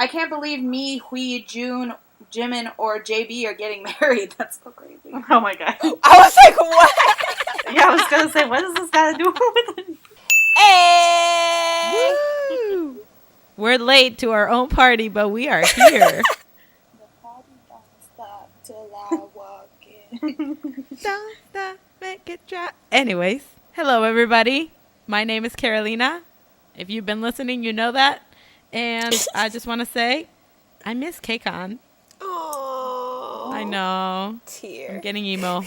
I can't believe me, Hui, June, Jimin, or JB are getting married. That's so crazy. Oh my god. I was like, what? Yeah, I was gonna say, what does this got to do with it? Hey! Woo! We're late to our own party, but we are here. The party don't stop till I walk in. Don't stop, make it drop. Anyways, hello everybody. My name is Carolina. If you've been listening, you know that. And I just want to say, I miss KCON. Oh, I know. tear. I'm getting emo.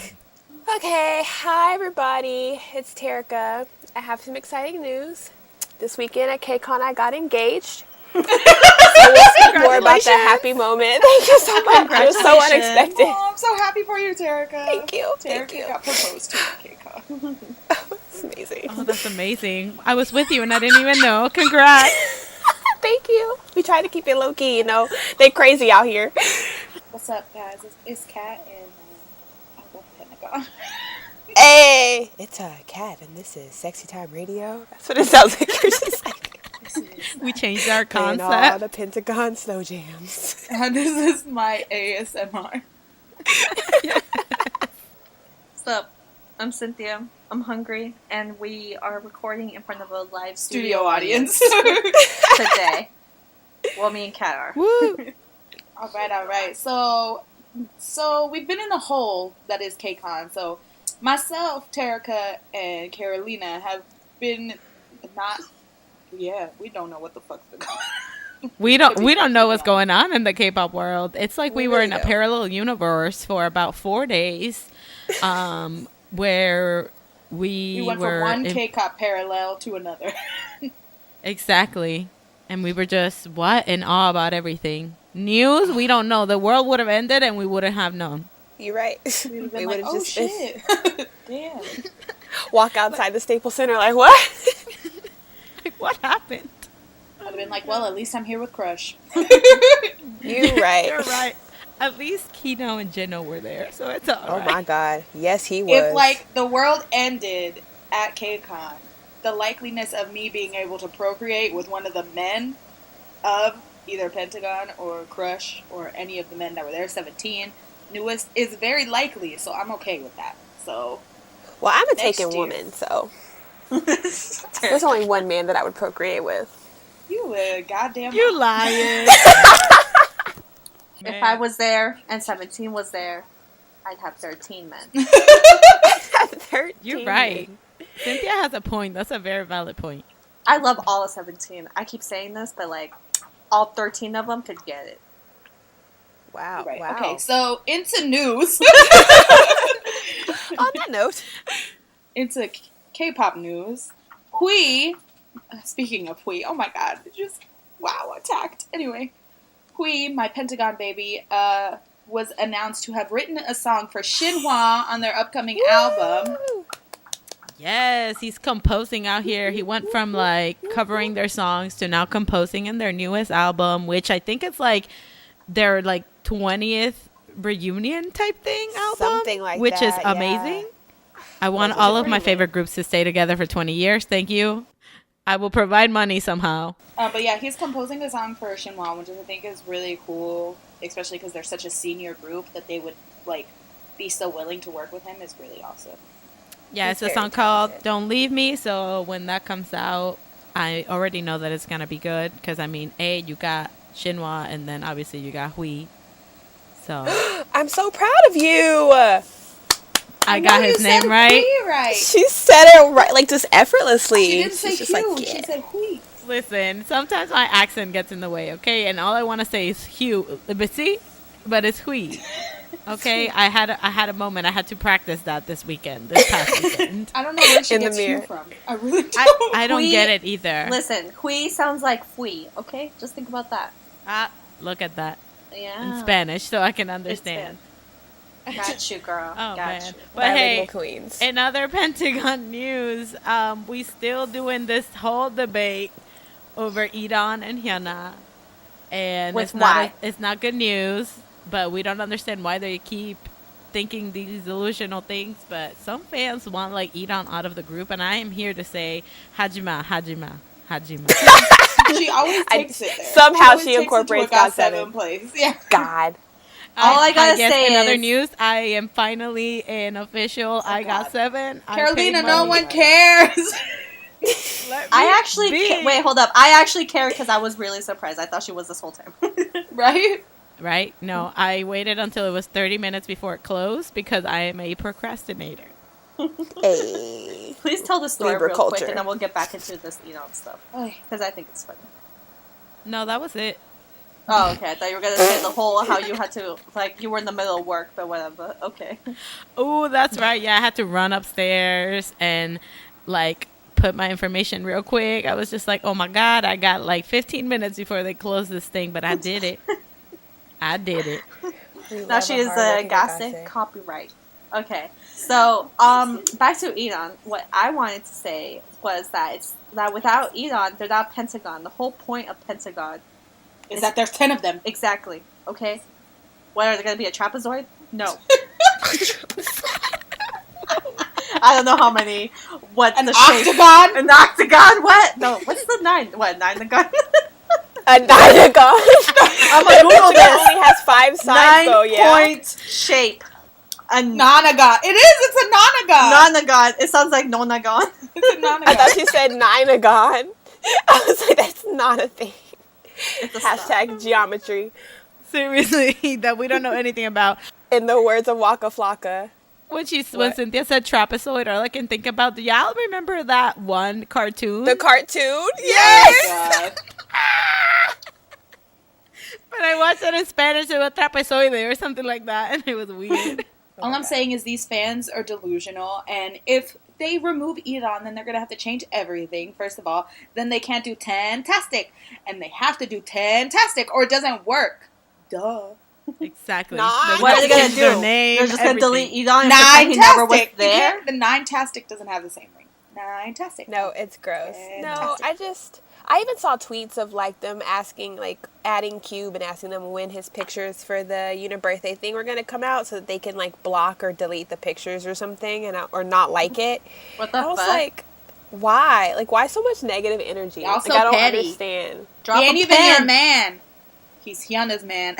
Okay, hi everybody. It's Terica. I have some exciting news. This weekend at KCON, I got engaged. So we'll speak more about that happy moment. Thank you so much. It was so unexpected. Oh, I'm so happy for you, Terica. Thank you. Terica Thank you. got proposed to at KCON. It's amazing. Oh, that's amazing. I was with you and I didn't even know. Congrats. Thank you. We try to keep it low key, you know. They crazy out here. What's up, guys? It's Kat and I love PentaCon. Hey, it's Kat, and this is Sexy Time Radio. That's what it sounds like. You're just like We changed our playing all concept. the PentaCon slow jams. And this is my ASMR. What's up? I'm Cynthia. I'm hungry, and we are recording in front of a live Studio audience. today. Well, me and Kat are. Woo! All right. So we've been in a hole that is KCON. So myself, Terica, and Carolina have been not. Yeah, we don't know what the fuck's going on. We don't know what's going on in the K-pop world. It's like we were in a don't. parallel universe for about 4 days, where We went were from one K-pop parallel to another. exactly, and we were just in awe about everything. News we don't know. The world would have ended, and we wouldn't have known. You're right. We would have been We like, would've oh just shit. Damn. walk outside the Staples Center like, what? Like, what happened? I'd have been like, well, at least I'm here with Crush. You right. You're right. At least Kino and Jintro were there, so it's all Oh right. my God. Yes, he was. If, like, the world ended at KCON, the likeliness of me being able to procreate with one of the men of either PentaCon or Crush or any of the men that were there, 17, newest, is very likely, so I'm okay with that. So, Well, I'm a Next taken year. woman, so there's only one man that I would procreate with. you a goddamn... You lying. If I was there and 17 was there, I'd have 13 men. 13. You're right. Cynthia has a point. That's a very valid point. I love all of 17. I keep saying this, but like, all 13 of them could get it. Wow. Right. Wow. Okay, so into news. On that note, Into K-pop news. Hui, speaking of Hui, oh my god, just, wow, attacked. Anyway, Hui, my PentaCon baby, was announced to have written a song for Shinhwa on their upcoming album. Yes, he's composing out here. He went from like covering their songs to now composing in their newest album, which I think it's like their like 20th reunion type thing album. Something like which that, is yeah. amazing. I want Which is all of my pretty favorite groups to stay together for 20 years. Thank you. I will provide money somehow. But yeah, he's composing a song for Shinhwa, which I think is really cool, especially because they're such a senior group that they would, like, be so willing to work with him is really awesome. Yeah, He's it's a very song called talented. Don't Leave Me. So when that comes out, I already know that it's going to be good. Because, I mean, you got Shinhwa and then obviously you got Hui. So I'm so proud of you. I got his name right. Hui right. She said it right, like just effortlessly. She didn't say She's just like, Hugh, yeah. she said Hui. Listen, sometimes my accent gets in the way, okay? And all I want to say is Hugh, but it's Hui. Okay? I had a moment. I had to practice that this past weekend. I don't know where she In the gets Hugh mirror. from. I really don't. I don't Hui- get it either. Listen, Hui sounds like Fui, okay? Just think about that. Look at that Yeah. in Spanish so I can understand. Got you, girl. Oh, Got man. you. But hey, Bilingual queens. in other PentaCon news, we still doing this whole debate over Idon and Hyuna. And With it's not why? it's not good news, but we don't understand why they keep thinking these delusional things. But some fans want like Idon out of the group, and I am here to say Hajima, Hajima, Hajima. She always takes it there. Somehow always she takes it to a incorporates Got God 7 place. Yeah. God. All I gotta guess say in other is- news, I am finally an official I God. Got 7. I paid Carolina, no money. one cares. Let I me actually be. wait. Hold up. I actually care because I was really surprised. I thought she was this whole time. Right? Right? No, I waited until it was 30 minutes before it closed because I am a procrastinator. Hey. Please tell the story Libra real culture. quick, and then we'll get back into this stuff because I think it's funny. No, that was it. Oh, okay. I thought you were gonna say the whole how you had to you were in the middle of work, but whatever. Okay. Oh, that's right. Yeah, I had to run upstairs and put my information real quick. I was just like, oh my God, I got 15 minutes before they close this thing, but I did it. I did it. Now she is a Gossip copyright. Okay, so back to Edon. What I wanted to say was that without Edon, they're not PentaCon. The whole point of PentaCon Is that there's 10 of them. exactly. Okay, what are they going to be a trapezoid? No. I don't know how many. What An the shape? octagon? An octagon? What? No. What's the 9? What 9 the gun? A Dynagon. I'm gonna Google It this. only has 5 sides, though, yeah. 9-point shape. A Nonagon. It is. It's a nonagon. Nonagon. It sounds like Nonagon. It's a nonagon. I thought you said Nynagon. I was like, that's not a thing. It's a Hashtag geometry. Seriously, that we don't know anything about. In the words of Waka Flocka. When Cynthia said trapezoid, all I can think about, do y'all remember that one cartoon? The cartoon? Yes! God. But I watched it in Spanish, it was trapezoide or something like that, and it was weird. All I'm saying is these fans are delusional, and if they remove Edon, then they're going to have to change everything, first of all. Then they can't do Tantastic, and they have to do Tantastic, or it doesn't work. Duh. Exactly. Nah. What are they gonna Change their do? name, They're just gonna everything. delete Edon and pretend he never was Nine-tastic. there? The Nine-tastic doesn't have the same ring. Nine-tastic. No, it's gross. No, Fantastic. I even saw tweets of them asking, adding Cube and asking them when his pictures for the birthday thing were going to come out so that they can block or delete the pictures or something or not like it. What the I was fuck? like, why? Why so much negative energy? Y'all so I don't petty. understand. Drop he ain't a even pen. your man. He's Hyuna's man.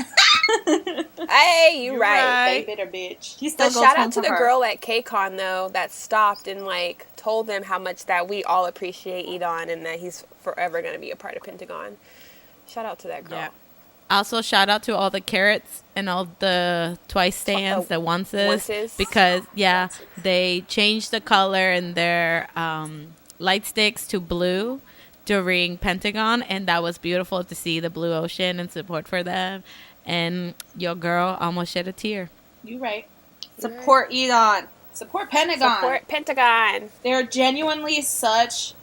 Hey, you're They right. bitter bitch. He still But goes shout home out to the her. girl at KCON, though, that stopped and, told them how much that we all appreciate Edon and that he's forever going to be a part of PentaCon. Shout out to that girl. Yeah. Also, shout out to all the carrots and all the twice stands, the onces, because they changed the color in their light sticks to blue during PentaCon, and that was beautiful to see the blue ocean and support for them. And your girl almost shed a tear. You right. Support Edon. Support Pentagon. Support PentaCon. They're genuinely such,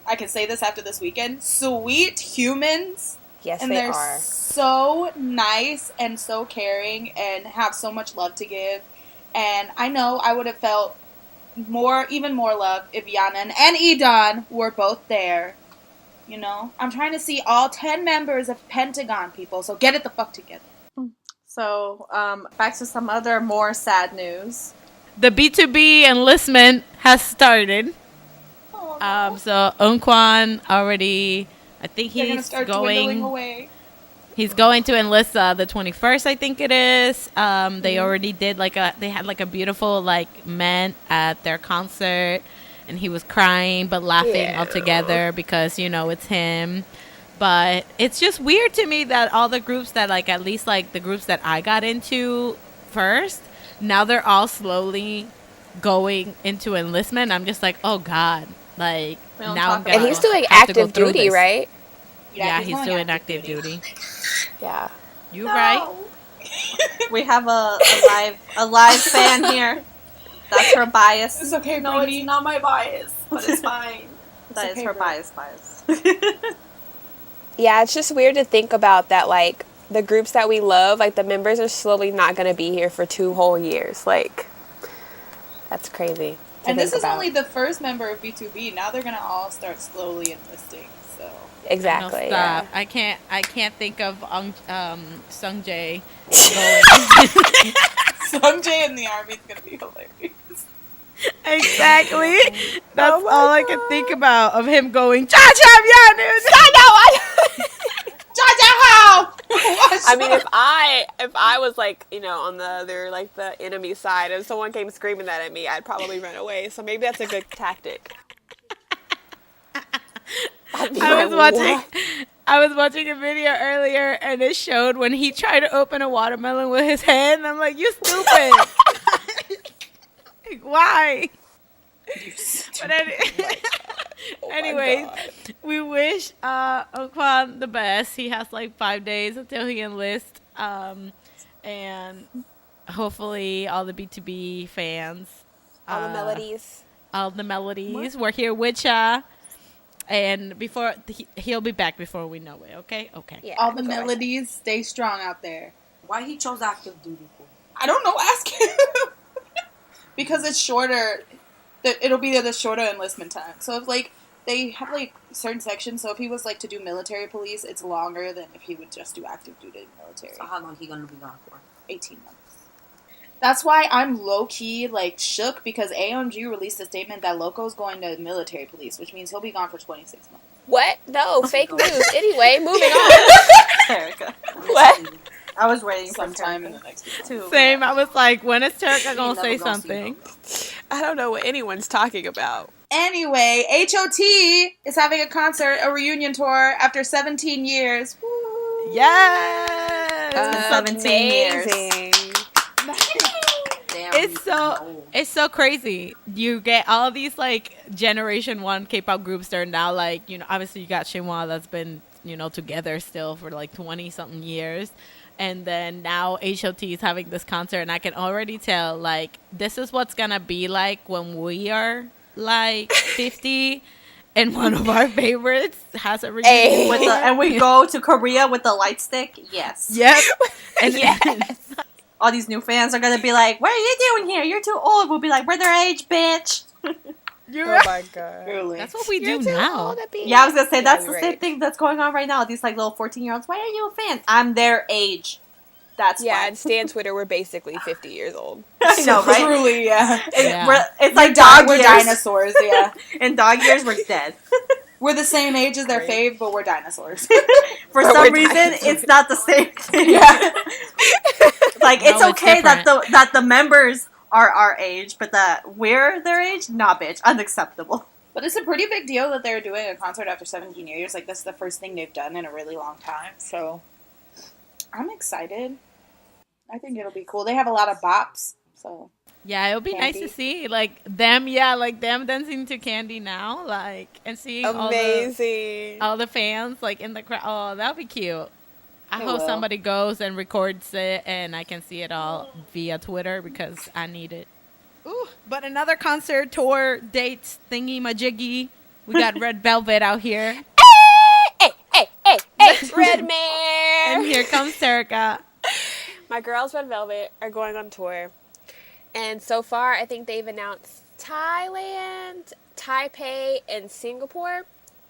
I can say this after this weekend, sweet humans. Yes, And they they're are. so nice and so caring and have so much love to give. And I know I would have felt even more love if Yanan and Edon were both there. You know? I'm trying to see all 10 members of Pentagon, people, so get it the fuck together. So, back to some other more sad news. The B2B enlistment has started. Oh, So Eunkwon already, I think they're gonna he's start dwindling going. away. He's going to enlist the 21st, I think it is. They already did they had a beautiful man at their concert, and he was crying but laughing all together because it's him. But it's just weird to me that all the groups that at least the groups that I got into first, now they're all slowly going into enlistment. I'm just like, oh God, now I'm gonna And he's doing have to go active through duty, this. right? Yeah, he's going doing active duty. Yeah. You right? We have a live fan here. That's her bias. It's okay, No, Brittany. it's not my bias, but it's fine. That is okay, her bro. bias. Yeah, it's just weird to think about that, the groups that we love, the members are slowly not going to be here for 2 whole years. That's crazy. And this is only the first member of B2B. Now they're gonna all start slowly enlisting. So Exactly, No, yeah. stop. I can't think of Sungjae going. Sungjae in the army is gonna be hilarious. Exactly. That's Oh my all I can think about of him going. Cha cha yeah, dude. I know, I mean, if I was like, on the other, like the enemy side, and someone came screaming that at me, I'd probably run away. So maybe that's a good tactic. I was watching a video earlier, and it showed when he tried to open a watermelon with his hand. And I'm like, you stupid! Like, why? But anyways, we wish Okwon the best. He has like 5 days until he enlists, and hopefully all the B2B fans, all the melodies. We're here with ya. And before he'll be back before we know it, okay? Okay. Yeah, all the melodies, stay strong out there. Why he chose active duty for? I don't know. Ask him. Because it's shorter. It'll be the shorter enlistment time. So if like they have like certain sections. So if he was like to do military police, it's longer than if he would just do active duty military. So how long he gonna be gone for? 18 months. That's why I'm low-key, like, shook, because AMG released a statement that Loco's going to military police, which means he'll be gone for 26 months. What? No, fake news. Anyway, moving on. Erica. What? I was waiting sometime in the next week. Same. I was like, when is Erica going to say something? I don't know what anyone's talking about. Anyway, H.O.T. is having a concert, a reunion tour, after 17 years. Woo! Yes! It's been 17 years. Damn, It's so crazy. You get all these like Generation 1 K-pop groups that are now like, obviously you got Shinhwa that's been, together still for like 20 something years. And then now H.O.T. is having this concert, and I can already tell like this is what's gonna be like when we are like 50 and one of our favorites has a reunion. And we go to Korea with the light stick. Yes. Yep. And yes. All these new fans are gonna be like, "What are you doing here? You're too old." We'll be like, "We're their age, bitch." Oh my god. Really? That's what we do now. Yeah, I was gonna say that's the same thing that's going on right now. These like little 14-year-olds. Why are you a fan? I'm their age. That's why. And Stan Twitter, we're basically 50 years old. I know, right? Truly, yeah. It's like dog years. We're dinosaurs, yeah. In dog years, we're dead. We're the same age as their fave, but we're dinosaurs. For some reason, it's not the same thing. Yeah. Like, it's okay that the members are our age, but that we're their age? Nah, bitch. Unacceptable. But it's a pretty big deal that they're doing a concert after 17 years. Like, that's the first thing they've done in a really long time. So, I'm excited. I think it'll be cool. They have a lot of bops, so... Yeah, it'll be nice to see like them dancing to Candy now, like, and seeing all the fans like in the crowd. Oh, that'll be cute. I hope somebody goes and records it and I can see it all via Twitter because I need it. Ooh, but another concert tour dates thingy majiggy. We got Red Velvet out here. Hey, Red Man. And here comes Erica. My girls, Red Velvet, are going on tour. And so far, I think they've announced Thailand, Taipei, and Singapore.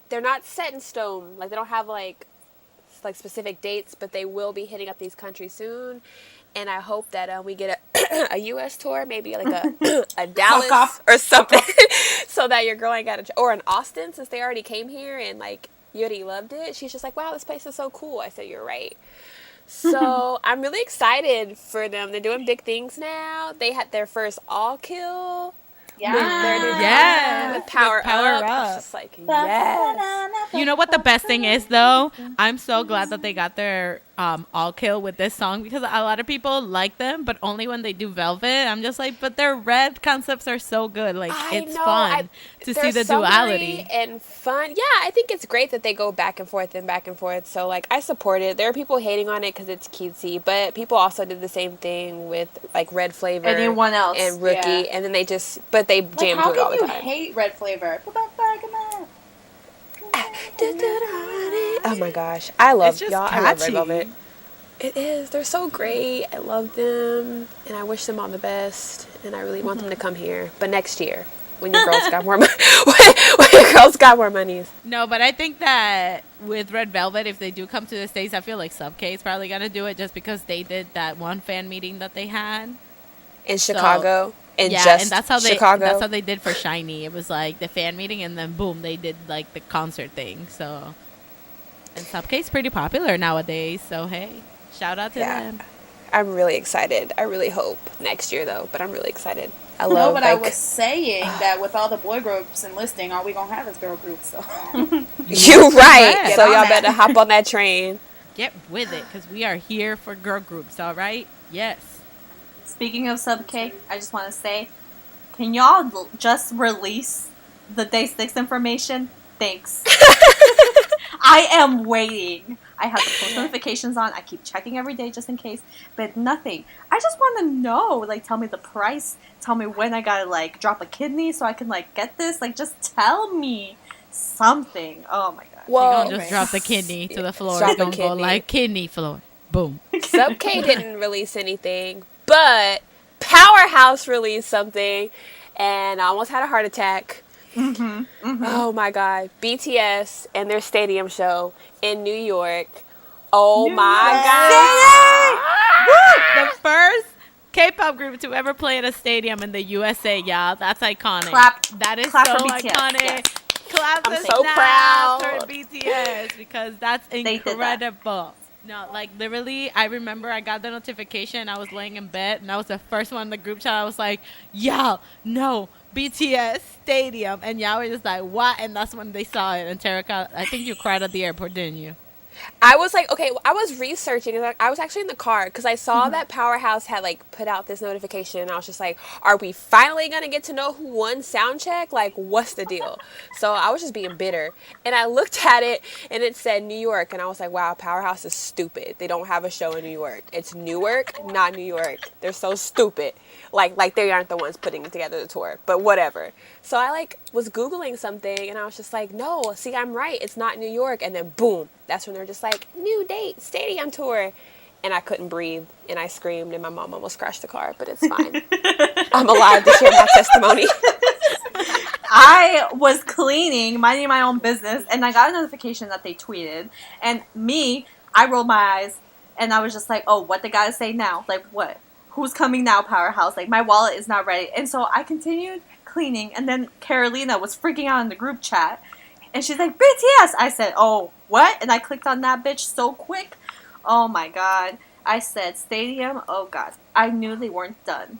They're not set in stone. Like, they don't have, like specific dates, but they will be hitting up these countries soon. And I hope that we get a U.S. tour, maybe like a Dallas or something, so that your girl ain't got or in Austin, since they already came here and, like, Yuri loved it. She's just like, wow, this place is so cool. I said, you're right. So I'm really excited for them. They're doing big things now. They had their first all kill. Yeah. With Power Up. It's just like, yes. You know what the best thing is, though? I'm so glad that they got their all kill with this song, because a lot of people like them, but only when they do Velvet. I'm just like, but their Red concepts are so good. Like, it's fun to see the duality. And fun. Yeah, I think it's great that they go back and forth and back and forth. So, like, I support it. There are people hating on it because it's cutesy, but people also did the same thing with, like, Red Flavor. Anyone else. And Rookie. Yeah. And then they jam to it all the time. How can you hate Red Flavor? Oh my gosh. I love Red Velvet. It is. They're so great. I love them. And I wish them all the best. And I really want them to come here. But next year, when your girls got more money. when your girls got more monies. No, but I think that with Red Velvet, if they do come to the States, I feel like Sub-K is probably going to do it just because they did that one fan meeting that they had. In Chicago. And that's how they did for Shiny. It was like the fan meeting, and then boom, they did like the concert thing. So, and Sub-K is pretty popular nowadays. So hey, Shout out to them. I'm really excited. I really hope next year though, but I'm really excited. I love. No, but I was saying that with all the boy groups enlisting, all we gonna have is girl groups. So you're right. So y'all better hop on that train. Get with it, because we are here for girl groups. All right. Yes. Speaking of Sub K, I just want to say, can y'all just release the Day 6 information? Thanks. I am waiting. I have the post notifications on. I keep checking every day just in case, but nothing. I just want to know. Like, tell me the price. Tell me when I gotta, like, drop a kidney so I can, like, get this. Like, just tell me something. Oh, my God. Well, you're gonna just drop the kidney to the floor. It's gonna go like kidney floor. Boom. Sub K didn't release anything, but Powerhouse released something, and I almost had a heart attack. Oh my God. BTS and their stadium show in New York. Oh my God. The first K-pop group to ever play in a stadium in the USA, y'all. That's iconic. That is so iconic. Yes. Clap I'm so proud for BTS because that's incredible. No, like literally, I remember I got the notification. I was laying in bed, and that was the first one in the group chat. I was like, "Y'all, no, BTS Stadium," and y'all were just like, "What?" And that's when they saw it. And Terika, I think you cried at the airport, didn't you? I was like, okay, I was researching. I was actually in the car because I saw that Powerhouse had like put out this notification, and I was just like, are we finally gonna get to know who won soundcheck? Like, what's the deal? So I was just being bitter, and I looked at it, and it said New York, and I was like, wow, Powerhouse is stupid. They don't have a show in New York. It's Newark, not New York. They're so stupid. Like they aren't the ones putting together the tour, but whatever. So I like was Googling something, and I was just like, no, see, I'm right. It's not New York. And then boom, that's when they're just like, new date, stadium tour. And I couldn't breathe, and I screamed, and my mom almost crashed the car, but it's fine. I'm alive to share my testimony. I was cleaning, minding my own business, and I got a notification that they tweeted. And I rolled my eyes, and I was just like, oh, what they gotta say now? Like, what? Who's coming now, Powerhouse? Like, my wallet is not ready. And so I continued cleaning, and then Carolina was freaking out in the group chat, and she's like, BTS! I said, oh, what? And I clicked on that bitch so quick. Oh, my God. I said, stadium? Oh, God. I knew they weren't done.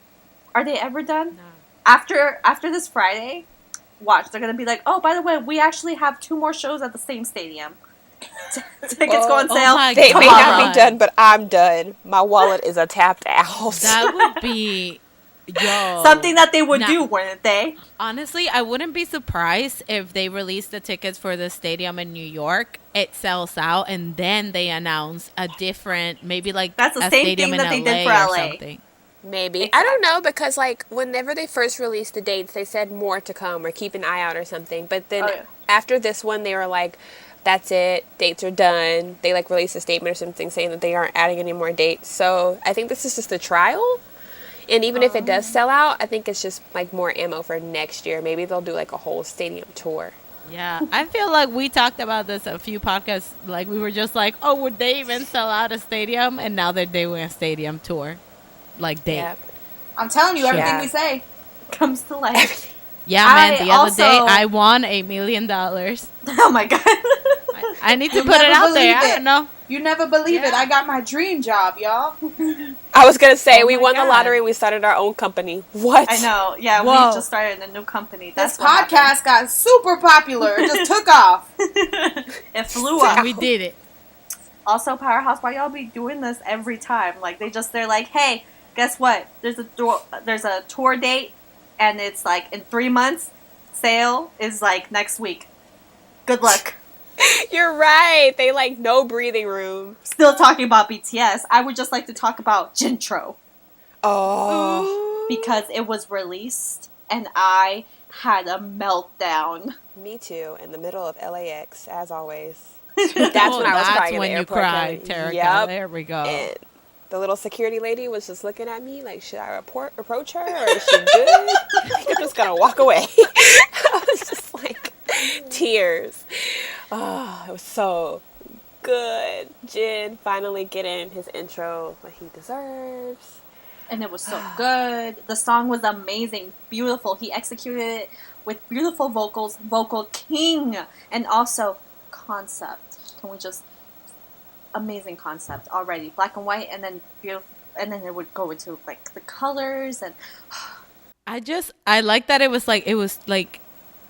Are they ever done? No. After this Friday, watch, they're going to be like, oh, by the way, we actually have 2 more shows at the same stadium. Tickets go on sale. They may not be done, but I'm done. My wallet is a tapped out. That would be something that they would do, wouldn't they? Honestly, I wouldn't be surprised if they released the tickets for the stadium in New York. It sells out, and then they announce a different, maybe like that's the same thing that they did for LA. Something. Maybe. Exactly. I don't know, because like whenever they first released the dates, they said more to come or keep an eye out or something. But then after this one, they were like, that's it, dates are done. They like released a statement or something saying that they aren't adding any more dates. So I think this is just a trial. And even if it does sell out, I think it's just like more ammo for next year. Maybe they'll do like a whole stadium tour. Yeah, I feel like we talked about this a few podcasts. Like we were just like, oh, would they even sell out a stadium? And now they're doing a stadium tour, like date. Yeah. I'm telling you, everything we say comes to life. Yeah, man. The other day, I won $1 million. Oh my God! I need to put it out there. I don't know. You never believe it. I got my dream job, y'all. I was going to say, we won the lottery. We started our own company. What? I know. Yeah, we just started a new company. This podcast got super popular. It just took off. It flew up. We did it. Also, Powerhouse, why y'all be doing this every time? Like, they're like, hey, guess what? There's a tour date, and it's like in 3 months. Sale is like next week. Good luck. You're right. They like no breathing room. Still talking about BTS. I would just like to talk about Jintro. Oh. Because it was released and I had a meltdown. Me too. In the middle of LAX, as always. That's when I was crying in the airport. That's when you cried, Terika. Yep. There we go. And the little security lady was just looking at me like, should I approach her or is she good? I think I'm just going to walk away. I was just like, tears. Oh, it was so good. Jin finally getting his intro that he deserves. And it was so good. The song was amazing, beautiful. He executed it with beautiful vocals, vocal king, and also concept. Can we just amazing concept already. Black and white, and then beautiful, and then it would go into like the colors and. I like that it was like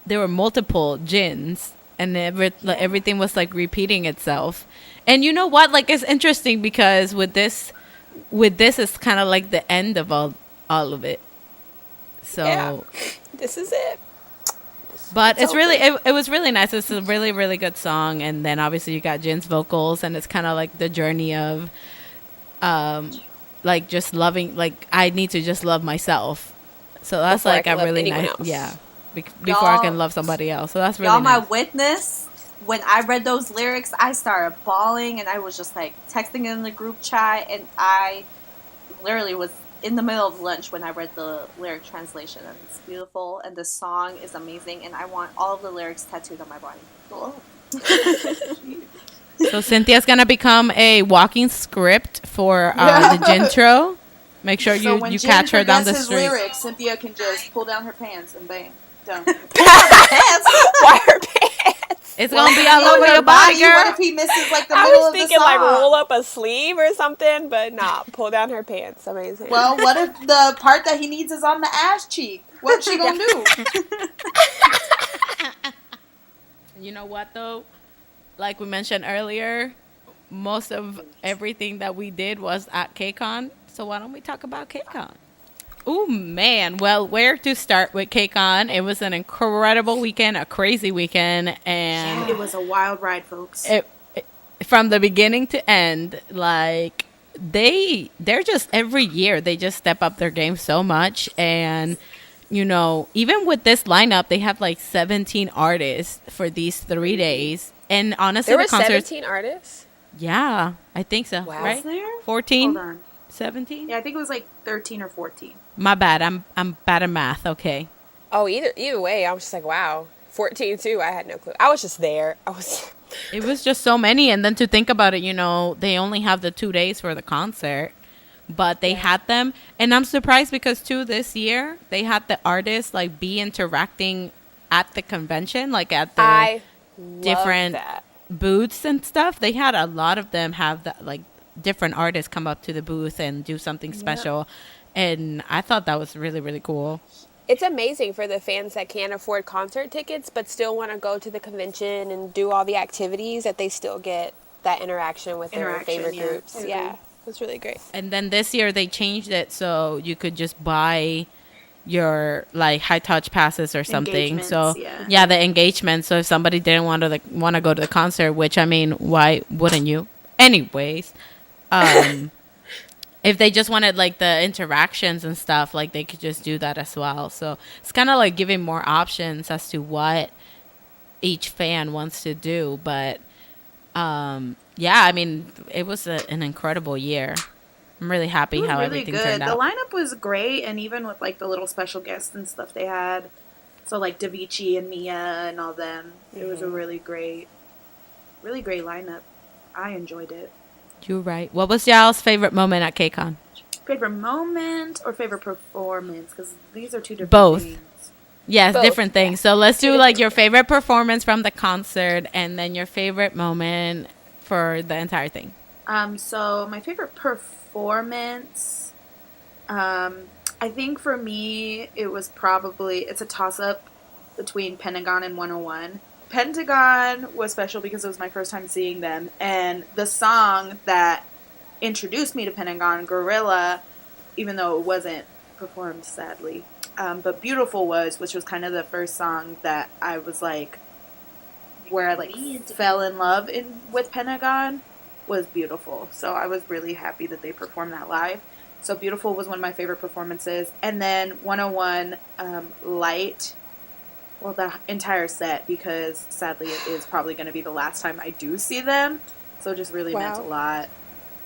there were multiple Jins and like, everything was like repeating itself. And you know what? Like it's interesting because with this it's kind of like the end of all of it. So yeah, this is it. But it's really it was really nice. It's a really, really good song. And then obviously you got Jin's vocals, and it's kind of like the journey of like just loving, like I need to just love myself. So that's Before like a really nice else. yeah. Before I can love somebody else. So that's really y'all nice. my witness. When I read those lyrics, I started bawling, and I was just like texting in the group chat, and I literally was in the middle of lunch when I read the lyric translation, and it's beautiful, and the song is amazing, and I want all of the lyrics tattooed on my body. Oh. So Cynthia's gonna become a walking script for the Jintro. Make sure you catch her down the street. Lyrics, Cynthia can just pull down her pants and bang, done. Why her pants? It's gonna be all over your body, girl. What if he misses like the I middle was of the thinking song? like roll up a sleeve or something, but nah, pull down her pants. Amazing. Well, what if the part that he needs is on the ass cheek? What's she gonna do? You know what though? Like we mentioned earlier, most of everything that we did was at KCON. So why don't we talk about KCON? Oh man, well, where to start with KCON? It was an incredible weekend, a crazy weekend, and It was a wild ride, folks. From the beginning to end, like they're just every year they just step up their game so much. And you know, even with this lineup, they have like 17 artists for these 3 days. And honestly, there were the concert, 17 artists. yeah, I think so. Wow. Right? Was there? 14, Hold on. 17. Yeah, I think it was like 13 or 14. My bad. I'm bad at math. Okay. Oh, either way, I was just like, wow. 14 too. I had no clue. I was just there. It was just so many. And then to think about it, you know, they only have the 2 days for the concert, but they had them. And I'm surprised because too, this year they had the artists like be interacting at the convention, like at the different booths and stuff. They had a lot of them have that, like different artists come up to the booth and do something special. And I thought that was really, really cool. It's amazing for the fans that can't afford concert tickets but still want to go to the convention and do all the activities, that they still get that interaction with their favorite groups. Yeah, it was really great. And then this year they changed it so you could just buy your like high touch passes or something. So yeah, the engagement. So if somebody didn't want to go to the concert, which I mean, why wouldn't you? Anyways, if they just wanted like the interactions and stuff, like they could just do that as well. So it's kind of like giving more options as to what each fan wants to do. But yeah, I mean, it was an incredible year. I'm really happy how everything turned out. The lineup was great, and even with like the little special guests and stuff they had, so like Davichi and Mia and all them, it was a really great lineup. I enjoyed it. You're right. What was y'all's favorite moment at KCON? Favorite moment or favorite performance? Because these are two different things. Yes, Both. different things. So let's do like your favorite performance from the concert and then your favorite moment for the entire thing. So my favorite performance, I think for me, it's a toss-up between PentaCon and 101. PentaCon was special because it was my first time seeing them, and the song that introduced me to PentaCon, Gorilla, even though it wasn't performed, sadly, but Beautiful which was kind of the first song that I was like, where I like fell in love with PentaCon, was Beautiful. So I was really happy that they performed that live. So Beautiful was one of my favorite performances. And then 101 Light, well, the entire set, because sadly it is probably going to be the last time I do see them. So it just really meant a lot.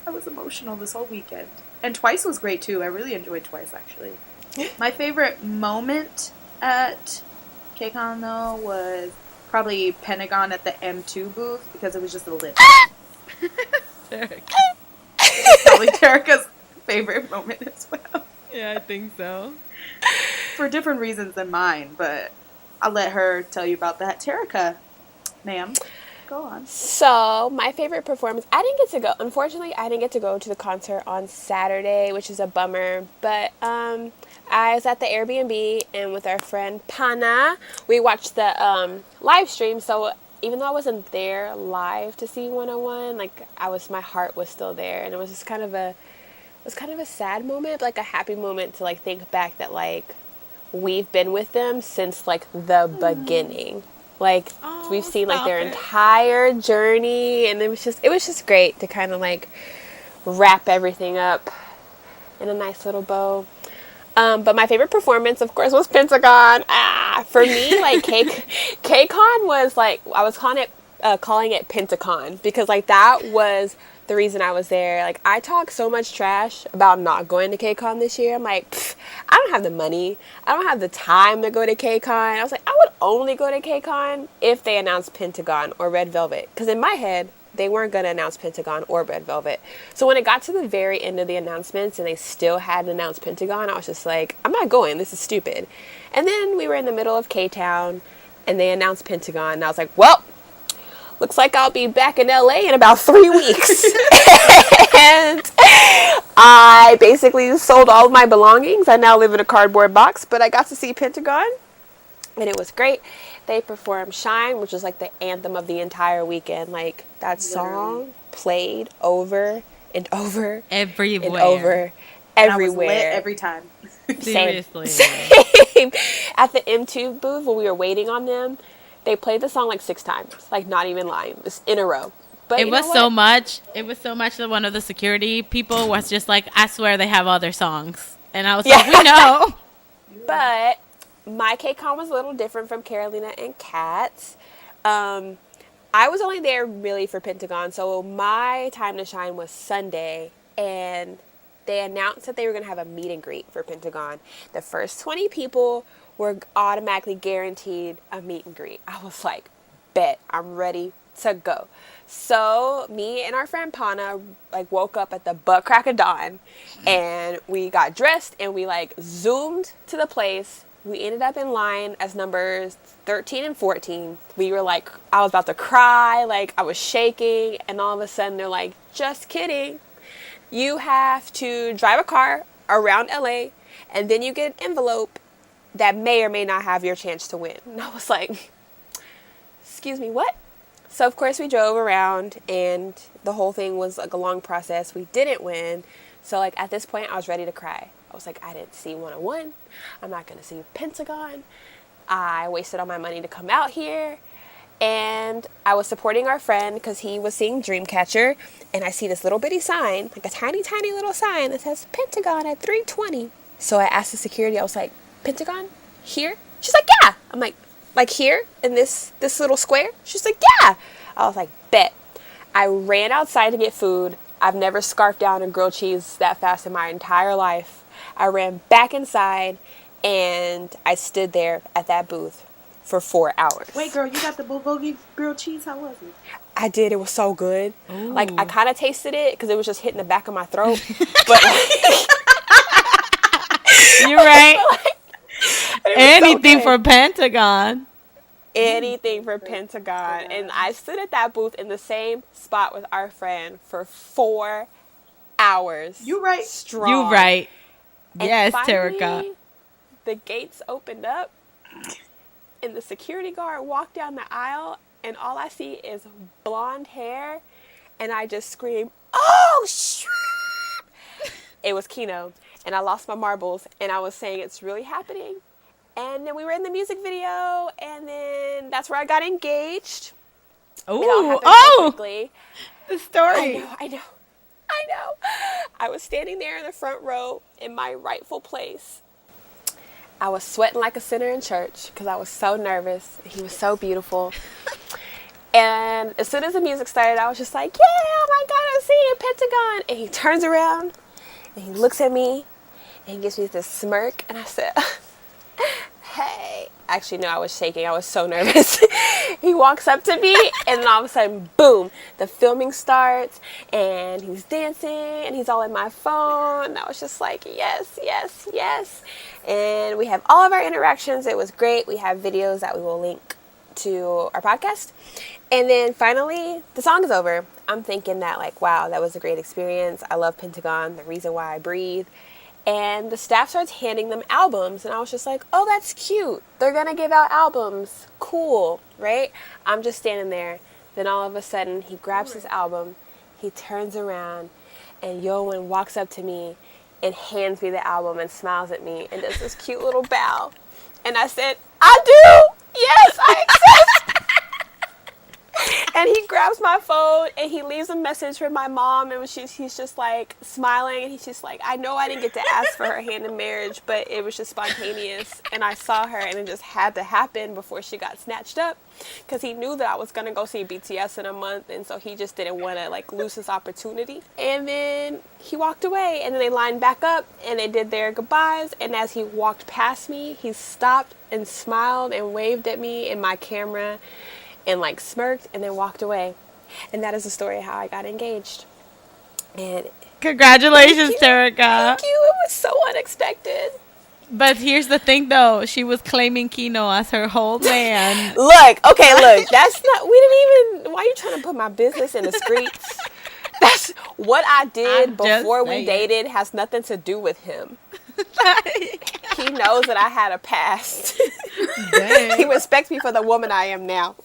I was emotional this whole weekend. And Twice was great too. I really enjoyed Twice, actually. My favorite moment at KCON, though, was probably PentaCon at the M2 booth, because it was just a lip. Probably Terica's favorite moment as well. Yeah, I think so. For different reasons than mine, but I'll let her tell you about that. Terica, ma'am. Go on. So, my favorite performance, unfortunately, I didn't get to go to the concert on Saturday, which is a bummer, but I was at the Airbnb, and with our friend Pana, we watched the live stream, so even though I wasn't there live to see 101, like, my heart was still there, and it was just kind of a sad moment, but like a happy moment to like think back that like we've been with them since like the beginning. Like we've seen like their entire journey, and it was just great to kind of like wrap everything up in a nice little bow. But my favorite performance, of course, was PentaCon. For me, like KCON was like, I was calling it PentaCon because like that was the reason I was there. Like, I talk so much trash about not going to KCON this year. I'm like, I don't have the money. I don't have the time to go to KCON. I was like, I would only go to KCON if they announced PentaCon or Red Velvet. Because in my head, they weren't going to announce PentaCon or Red Velvet. So when it got to the very end of the announcements and they still hadn't announced PentaCon, I was just like, I'm not going. This is stupid. And then we were in the middle of K-Town and they announced PentaCon. And I was like, well, looks like I'll be back in LA in about 3 weeks. And I basically sold all of my belongings. I now live in a cardboard box, but I got to see PentaCon, and it was great. They performed Shine, which was like the anthem of the entire weekend. Like, that song played over and over everywhere. And over everywhere. I was lit every time. Seriously. Same. At the M2 booth when we were waiting on them, they played the song like 6 times. Like, not even lying. Just in a row. But it was so much that one of the security people was just like, I swear they have all their songs. And I was like, we know. But my KCON was a little different from Carolina and Kat's. I was only there really for PentaCon. So my time to shine was Sunday. And they announced that they were going to have a meet and greet for PentaCon. The first 20 people were automatically guaranteed a meet and greet. I was like, bet, I'm ready to go. So me and our friend Pana like woke up at the butt crack of dawn, and we got dressed and we like zoomed to the place. We ended up in line as numbers 13 and 14. We were like, I was about to cry, like I was shaking, and all of a sudden they're like, just kidding. You have to drive a car around LA, and then you get an envelope that may or may not have your chance to win. And I was like, excuse me, what? So, of course, we drove around, and the whole thing was like a long process. We didn't win. So, like, at this point, I was ready to cry. I was like, I didn't see 101. I'm not going to see PentaCon. I wasted all my money to come out here. And I was supporting our friend because he was seeing Dreamcatcher. And I see this little bitty sign, like a tiny, tiny little sign that says PentaCon at 3:20. So I asked the security, I was like, PentaCon? Here? She's like, yeah. I'm like here in this little square? She's like, yeah. I was like, bet. I ran outside to get food. I've never scarfed down a grilled cheese that fast in my entire life. I ran back inside and I stood there at that booth for 4 hours. Wait, girl, you got the bulgogi grilled cheese? How was it? I did. It was so good. Ooh. Like, I kind of tasted it because it was just hitting the back of my throat. But you're right. Anything so for PentaCon. Anything for PentaCon. And I stood at that booth in the same spot with our friend for 4 hours. You right. Strong. You right. And yes, finally, Terica. The gates opened up and the security guard walked down the aisle, and all I see is blonde hair, and I just scream, oh, shit! It was Kino, and I lost my marbles, and I was saying it's really happening. And then we were in the music video, and then that's where I got engaged. Oh, the story. I know. I was standing there in the front row in my rightful place. I was sweating like a sinner in church because I was so nervous. He was so beautiful. And as soon as the music started, I was just like, yeah, oh my God, I'm seeing PentaCon. And he turns around, and he looks at me, and he gives me this smirk, and I said, hey. Actually, no, I was shaking. I was so nervous. He walks up to me, and then all of a sudden, boom, the filming starts, and he's dancing, and he's all in my phone. And I was just like, yes, yes, yes. And we have all of our interactions. It was great. We have videos that we will link to our podcast. And then finally, the song is over. I'm thinking that, like, wow, that was a great experience. I love PentaCon, the reason why I breathe. And the staff starts handing them albums. And I was just like, oh, that's cute. They're going to give out albums. Cool, right? I'm just standing there. Then all of a sudden, he grabs his album. He turns around. And Yoan walks up to me and hands me the album and smiles at me and does this cute little bow. And I said, I do. Yes, I accept. And he grabs my phone and he leaves a message for my mom, and he's just like smiling, and he's just like, I know I didn't get to ask for her hand in marriage, but it was just spontaneous, and I saw her and it just had to happen before she got snatched up, because he knew that I was going to go see BTS in a month, and so he just didn't want to like lose his opportunity. And then he walked away, and then they lined back up and they did their goodbyes, and as he walked past me, he stopped and smiled and waved at me and my camera and like smirked and then walked away. And that is the story of how I got engaged. And congratulations, Terica. Thank you. It was so unexpected. But here's the thing, though. She was claiming Kino as her whole man. Look, that's not, we didn't even, why are you trying to put my business in the streets? That's what I did before we dated has nothing to do with him. He knows that I had a past. He respects me for the woman I am now.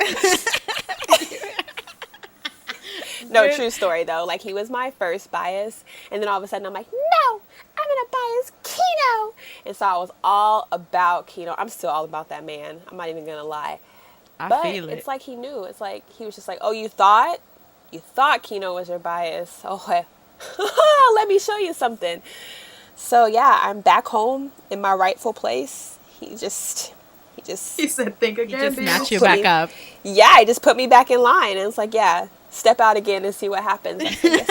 No, true story though. Like, he was my first bias, and then all of a sudden I'm like, no, I'm gonna bias Kino. And so I was all about Kino. I'm still all about that man. I'm not even gonna lie. I feel it. It's like he knew. It's like he was just like, oh, you thought Kino was your bias. Oh, let me show you something. So yeah, I'm back home in my rightful place. He said, think again. He just snatched you back up. Yeah, he just put me back in line, and it's like, yeah, step out again and see what happens. I said, yes,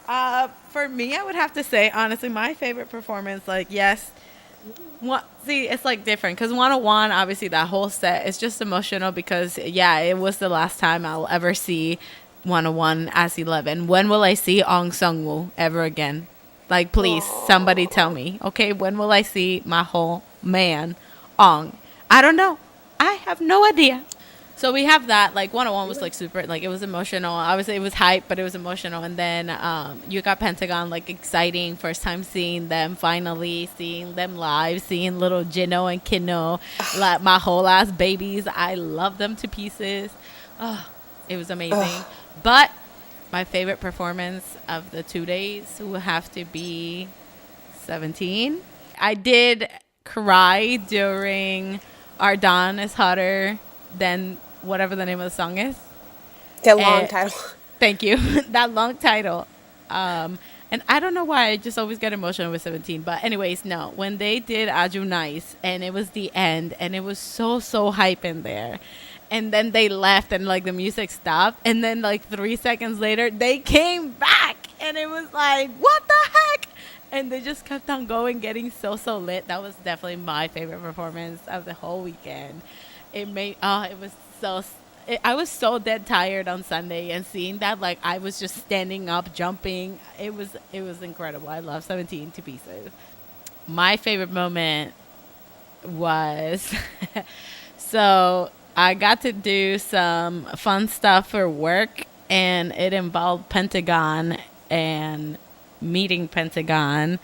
sir. For me, I would have to say, honestly, my favorite performance, like, yes. It's like different because 101, obviously that whole set is just emotional because, yeah, it was the last time I'll ever see 101 as 11. When will I see Ong Sung-woo ever again? Like, please, somebody tell me. Okay, when will I see my whole man, Ong? I don't know. I have no idea. So we have that. Like, 101 was like super, like, it was emotional. Obviously, it was hype, but it was emotional. And then you got PentaCon, like, exciting. First time seeing them, finally seeing them live, seeing little Jino and Kino, like my whole ass babies. I love them to pieces. Oh, it was amazing. But my favorite performance of the 2 days will have to be 17. I did cry during Our Dawn is Hotter Than whatever the name of the song is. That long title. Thank you. That long title. And I don't know why I just always get emotional with 17. But anyways, no. When they did Aju Nice and it was the end and it was so hype in there. And then they left and like the music stopped. And then like 3 seconds later, they came back. And it was like, what the heck? And they just kept on going, getting so lit. That was definitely my favorite performance of the whole weekend. It was so, I was so dead tired on Sunday, and seeing that, like, I was just standing up, jumping. It was incredible. I love 17 to pieces. My favorite moment was, so I got to do some fun stuff for work, and it involved PentaCon and meeting PentaCon.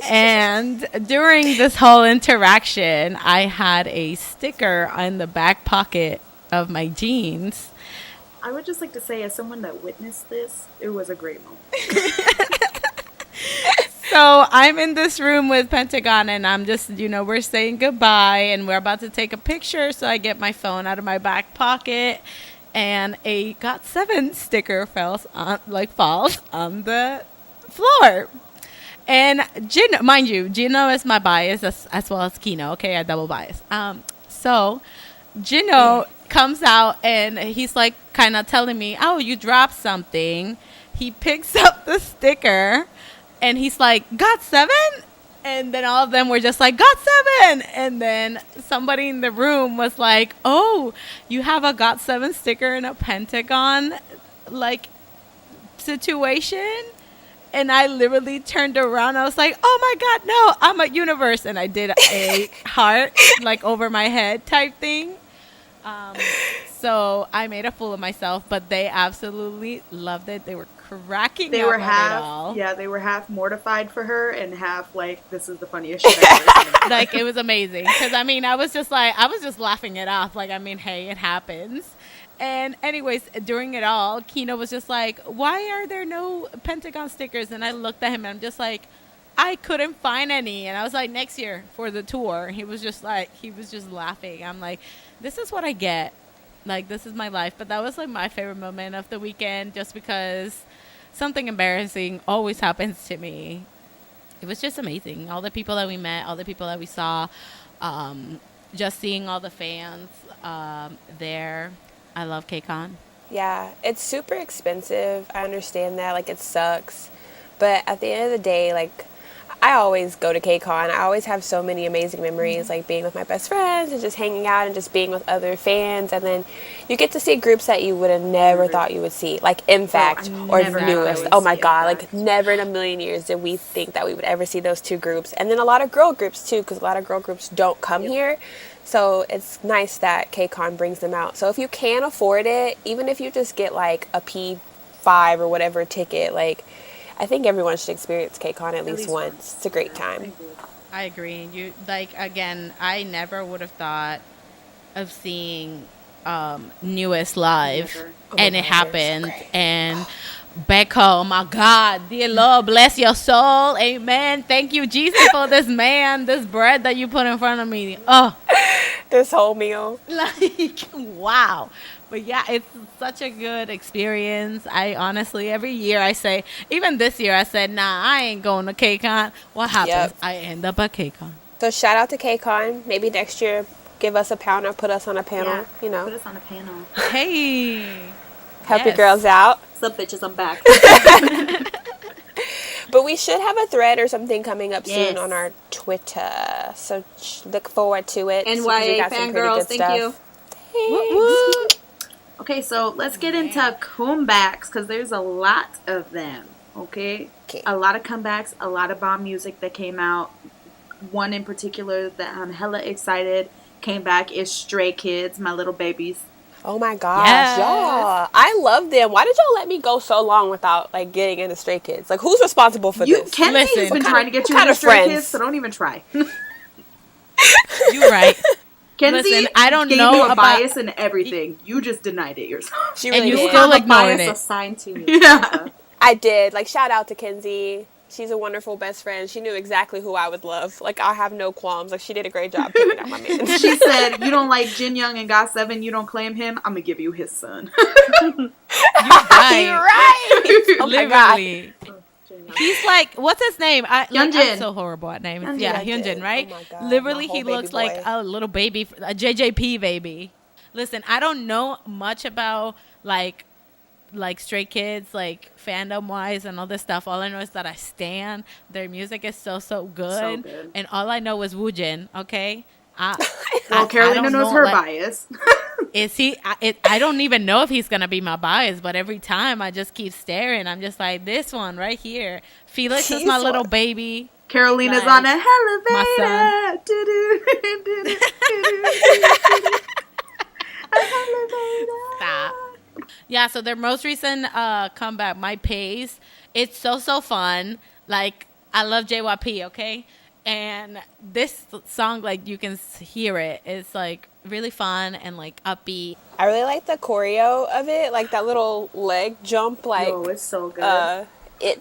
And during this whole interaction, I had a sticker on the back pocket of my jeans. I would just like to say, as someone that witnessed this, it was a great moment. So I'm in this room with PentaCon, and I'm just, we're saying goodbye, and we're about to take a picture. So I get my phone out of my back pocket, and a GOT7 sticker falls on the floor. And Jino, mind you, Jino is my bias as well as Kino. Okay, I double bias. So Jino comes out and he's like kind of telling me, oh, you dropped something. He picks up the sticker and he's like, GOT7? And then all of them were just like, GOT7! And then somebody in the room was like, oh, you have a GOT7 sticker in a PentaCon like situation? And I literally turned around. I was like, oh my God, no, I'm a universe. And I did a heart like over my head type thing. So I made a fool of myself, but they absolutely loved it. They were cracking They up were at half, it all. yeah, they were half mortified for her and half like, this is the funniest shit I've ever seen. Like, it was amazing. Because, I mean, I was just laughing it off. Like, I mean, hey, it happens. And anyways, during it all, Kino was just like, why are there no PentaCon stickers? And I looked at him and I'm just like, I couldn't find any. And I was like, next year for the tour. He was just laughing. I'm like, this is what I get. Like, this is my life. But that was like my favorite moment of the weekend, just because something embarrassing always happens to me. It was just amazing. All the people that we met, all the people that we saw, just seeing all the fans there. I love KCON. Yeah, it's super expensive. I understand that. Like, it sucks. But at the end of the day, like, I always go to KCON. I always have so many amazing memories, like being with my best friends and just hanging out and just being with other fans. And then you get to see groups that you would have never thought you would see, like Impact or Newest. Oh my God, like never in a million years did we think that we would ever see those two groups. And then a lot of girl groups too, because a lot of girl groups don't come here. So it's nice that KCON brings them out. So if you can afford it, even if you just get like a P5 or whatever ticket, like, I think everyone should experience KCON at least once. It's a great time. I agree. Again, I never would have thought of seeing Newest live, and it happened. And Becca, oh my God, dear Lord, bless your soul, amen. Thank you, Jesus, for this man, this bread that you put in front of me. Oh, this whole meal. Like, wow. But yeah, it's such a good experience. I honestly, every year I say, even this year I said, nah, I ain't going to KCON. What happens? Yep. I end up at KCON. So shout out to KCON. Maybe next year, give us a pound or put us on a panel, you know. Put us on a panel. Hey. Help your girls out. What's up, bitches? I'm back. But we should have a thread or something coming up soon on our Twitter. So look forward to it. NYAFangirls, thank you. Thanks. Okay, so let's get into comebacks, because there's a lot of them, okay? A lot of comebacks, a lot of bomb music that came out. One in particular that I'm hella excited came back is Stray Kids, My Little Babies. Oh my gosh, y'all. I love them. Why did y'all let me go so long without, like, getting into Stray Kids? Like, who's responsible for this? Kenzie has been trying to get you into Stray Kids, so don't even try. You're right. Kenzie, listen, I don't gave know you a about bias and everything. You just denied it yourself. She really and you did. still ignored bias it. assigned to me. Yeah. I did. Like, shout out to Kenzie. She's a wonderful best friend. She knew exactly who I would love. Like, I have no qualms. Like, she did a great job picking out my man. She said, you don't like Jin Young and GOT7, you don't claim him, I'm going to give you his son. You're right. You're right. Oh my God. Literally. He's like, what's his name? I'm so horrible at names. Hyunjin. Yeah, Hyunjin, right? Oh my God, Literally, my whole he looks baby like boy. a little baby, a JJP baby. Listen, I don't know much about like Stray Kids, like fandom wise and all this stuff. All I know is that I stan. Their music is so good. And all I know is Woojin. Okay. Carolina knows her bias. Is he? I don't even know if he's gonna be my bias, but every time I just keep staring. I'm just like, this one right here. Felix is my little baby. Carolina's like, on a elevator. my son. Stop. Yeah, so their most recent comeback, My Pace, it's so fun. Like, I love JYP, okay? And this song, like, you can hear it. It's, like, really fun and, like, upbeat. I really like the choreo of it. Like, that little leg jump. Like, Oh, it's so good.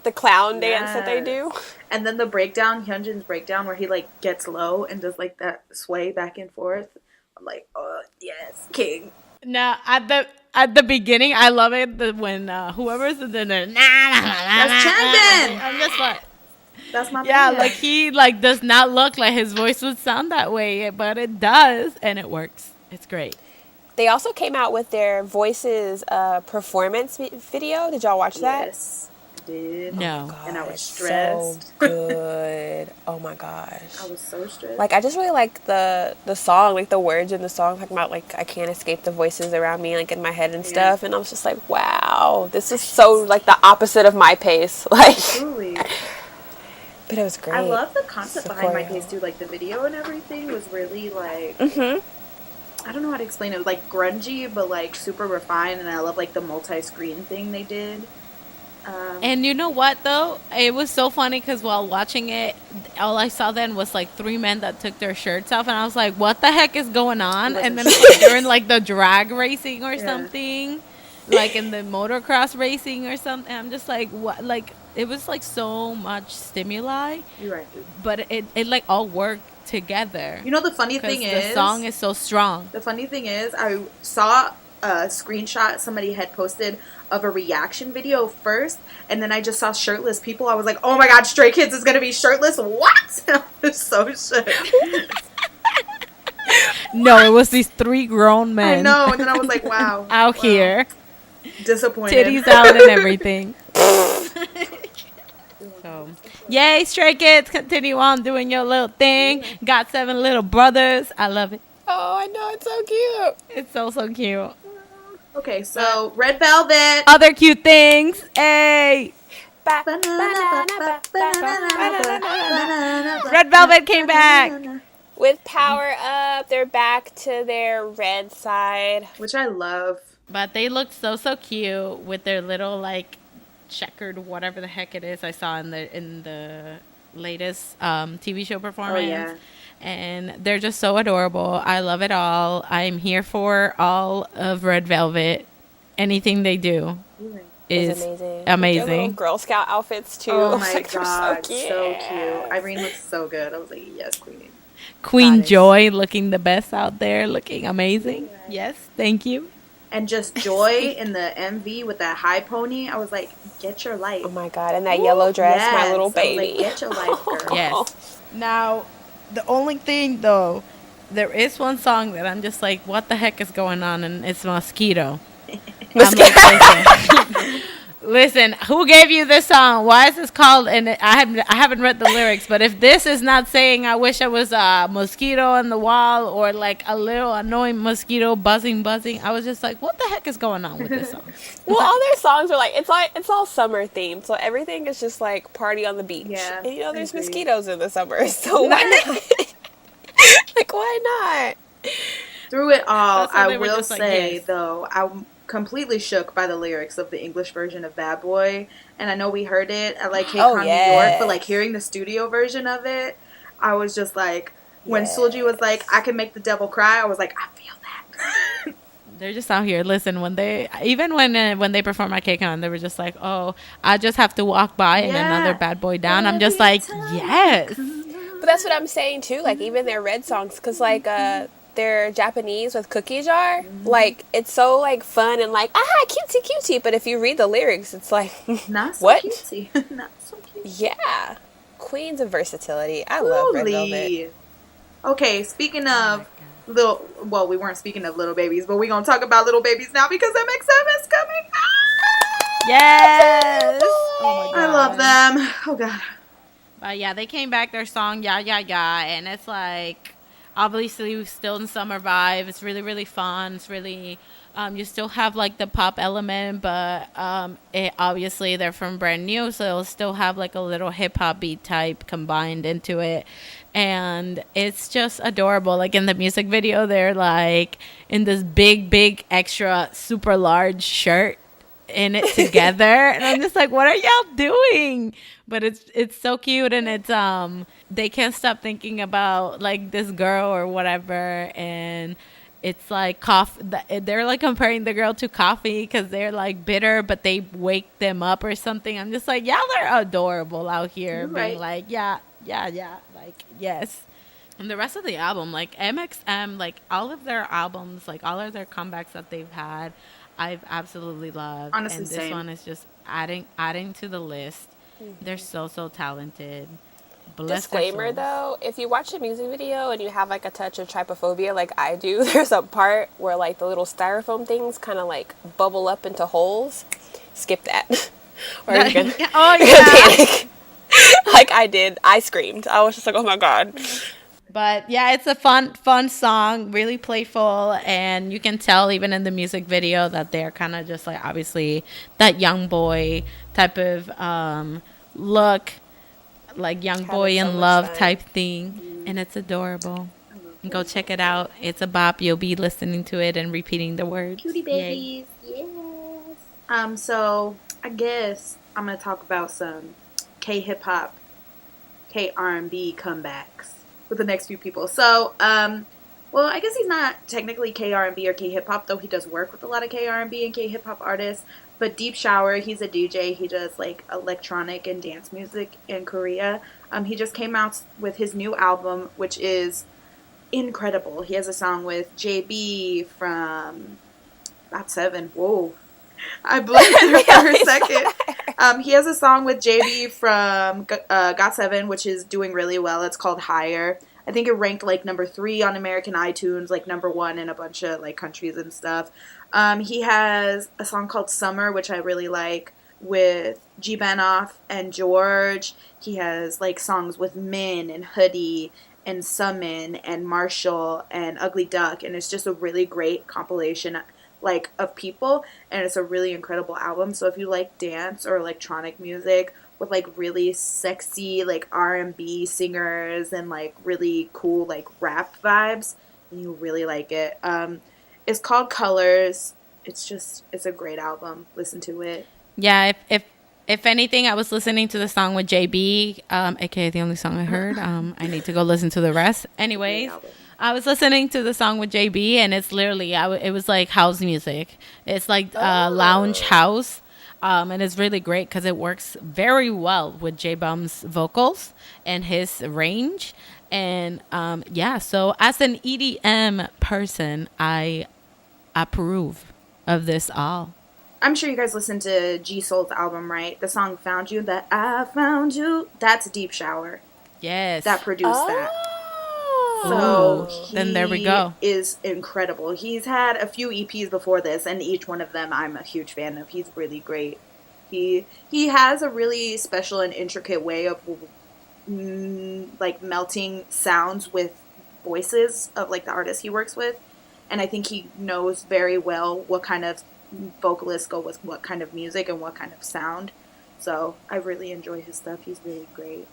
The clown dance that they do. And then the breakdown, Hyunjin's breakdown, where he, like, gets low and does, like, that sway back and forth. I'm like, oh, yes, king. Now, at the beginning, I love it when whoever's in there, That's Changbin! I'm just like, That's my yeah, man. like he like does not look like his voice would sound that way, but it does, and it works. It's great. They also came out with their Voices performance video. Did y'all watch that? Yes, I did. No. God, And I was it's stressed. So good. Oh my gosh. I was so stressed. Like, I just really like the song, like the words in the song talking about, like, I can't escape the voices around me, like in my head and stuff. And I was just like, wow, this is so like the opposite of My Pace. Like, Truly. but it was great. I love the concept The behind My choreo. Pace too. Like the video and everything was really like. Mm-hmm. I don't know how to explain it. Like grungy, but like super refined, and I love like the multi-screen thing they did. And you know what though? It was so funny because while watching it, all I saw then was like 3 men that took their shirts off, and I was like, "What the heck is going on?" And then it's like they're in like the drag racing or something, like in the motocross racing or something. I'm just like, what? Like it was like so much stimuli. You're right. But it like all worked together. You know the funny thing is the song is so strong. The funny thing is I saw a screenshot somebody had posted of a reaction video first, and then I just saw shirtless people. I was like, oh my god, Stray Kids is gonna be shirtless? What? I was so shook. No, it was these 3 grown men. I know, and then I was like, wow. Out here. Disappointed. Titties out and everything. So, yay, Stray Kids, continue on doing your little thing. Got 7 little brothers. I love it. Oh, I know, it's so cute. It's so cute. Okay, so Red Velvet. Other cute things. Hey. Red Velvet came back. With Power Up, they're back to their red side. Which I love. But they looked so cute with their little like checkered whatever the heck it is I saw in the latest TV show performance. Oh, yeah. And they're just so adorable. I love it all. I'm here for all of Red Velvet. Anything they do is amazing. Their little Girl Scout outfits too. Oh my like, god, so cute. so cute. Irene looks so good. I was like, yes, Queen. Queen Joy looking the best out there, looking amazing. Yes, thank you. And just Joy in the MV with that high pony. I was like, get your life. Oh my god, and that yellow dress, yes. my little baby. Like, get your life, girl. Yes. Now, the only thing though, there is one song that I'm just like, what the heck is going on? And it's Mosquito. Listen, who gave you this song? Why is this called? And I haven't read the lyrics, but if this is not saying I wish I was a mosquito on the wall or like a little annoying mosquito buzzing, I was just like, what the heck is going on with this song? Well, all their songs are like it's all summer themed, so everything is just like party on the beach. Yeah, and there's mosquitoes in the summer, so why not? Like, why not? Through it all, I will just say like, yes. though, I'm completely shook by the lyrics of the English version of Bad Boy. And I know we heard it at like KCON New York, but like hearing the studio version of it, I was just like, when Soolji was like, I can make the devil cry, I was like, I feel that. They're just out here. Listen, when they perform at KCON, they were just like, oh, I just have to walk by and another Bad Boy down. I'm just like, yes. But that's what I'm saying too, like even their red songs, because like they're Japanese with Cookie Jar, like it's so like fun and like cutesy, but if you read the lyrics, it's like not so what? Cutesy. Not so cutesy. Yeah, queens of versatility. I love Red Velvet. Okay, speaking of we weren't speaking of little babies, but we're gonna talk about little babies now because MX7 is coming out. Yes. Oh my God. I love them. Oh God. But yeah, they came back, their song Yeah Yeah Yeah, and it's like obviously we're still in summer vibe. It's really, really fun. It's really you still have like the pop element, but obviously they're from brand new, so it'll still have like a little hip hop beat type combined into it. And it's just adorable. Like in the music video, they're like in this big extra super large shirt in it together, and I'm just like, what are y'all doing? But it's so cute, and it's they can't stop thinking about like this girl or whatever, and it's like they're like comparing the girl to coffee because they're like bitter, but they wake them up or something. I'm just like, y'all are adorable out here. You're being like yeah, like yes. And the rest of the album, like MXM, like all of their albums, like all of their comebacks that they've had, I've absolutely loved. Honestly, and this same. one is just adding to the list. Mm-hmm. They're so talented. Disclaimer though, if you watch a music video and you have like a touch of trypophobia like I do, there's a part where like the little styrofoam things kind of like bubble up into holes. Skip that. Or you're gonna panic. Like I did. I screamed. I was just like, oh my God. But yeah, it's a fun song, really playful, and you can tell even in the music video that they're kind of just like obviously that young boy type of look, like young boy in love type thing, and it's adorable. Go check it out. It's a bop. You'll be listening to it and repeating the words. Cutie babies. Yay. Yes. So I guess I'm gonna talk about some K-hip hop, K-R&B comebacks with the next few people. So, well, I guess he's not technically K-R&B or K-hip hop, though he does work with a lot of K-R&B and K-hip hop artists. But Deep Shower, he's a DJ. He does like electronic and dance music in Korea. He just came out with his new album, which is incredible. He has a song with JB from GOT7. Whoa. I blinked there for a second. He has a song with JB from GOT7, which is doing really well. It's called Higher. I think it ranked like number 3 on American iTunes, like number 1 in a bunch of like countries and stuff. He has a song called Summer, which I really like, with G Banoff and George. He has like songs with Min and Hoodie and Summon and Marshall and Ugly Duck, and it's just a really great compilation like of people, and it's a really incredible album. So if you like dance or electronic music with like really sexy like R&B singers and like really cool like rap vibes, and you really like it. It's called Colors. It's a great album. Listen to it. Yeah, if anything, I was listening to the song with JB, aka the only song I heard. I need to go listen to the rest. Anyways, I was listening to the song with JB, and it's literally, it was like house music. It's like lounge house, and it's really great because it works very well with J-Bum's vocals and his range. And yeah, so as an EDM person, I approve of this all. I'm sure you guys listened to G Soul's album, right? The song Found You, that I Found You, that's Deep Shower. Yes. That produced that. So then there we go. Is incredible. He's had a few EPs before this, and each one of them I'm a huge fan of. He's really great. He has a really special and intricate way of like melting sounds with voices of like the artists he works with, and I think he knows very well what kind of vocalists go with what kind of music and what kind of sound. So I really enjoy his stuff. He's really great.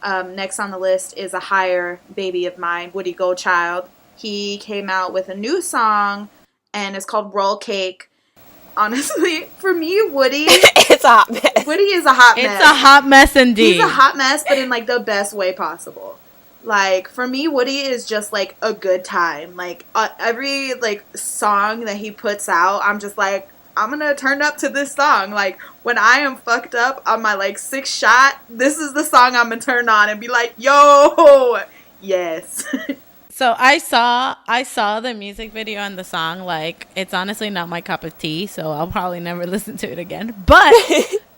Next on the list is a Higher Baby of Mine, Woody Goldchild. He came out with a new song, and it's called Roll Cake. Honestly, for me, Woody... it's a hot mess. Woody is a hot mess. It's a hot mess indeed. He's a hot mess, but in, like, the best way possible. Like, for me, Woody is just, like, a good time. Like, every, like, song that he puts out, I'm just like, I'm gonna turn up to this song. Like, when I am fucked up on my, like, 6th shot, this is the song I'm gonna turn on and be like, yo, yes. So I saw the music video and the song. Like, it's honestly not my cup of tea, so I'll probably never listen to it again. But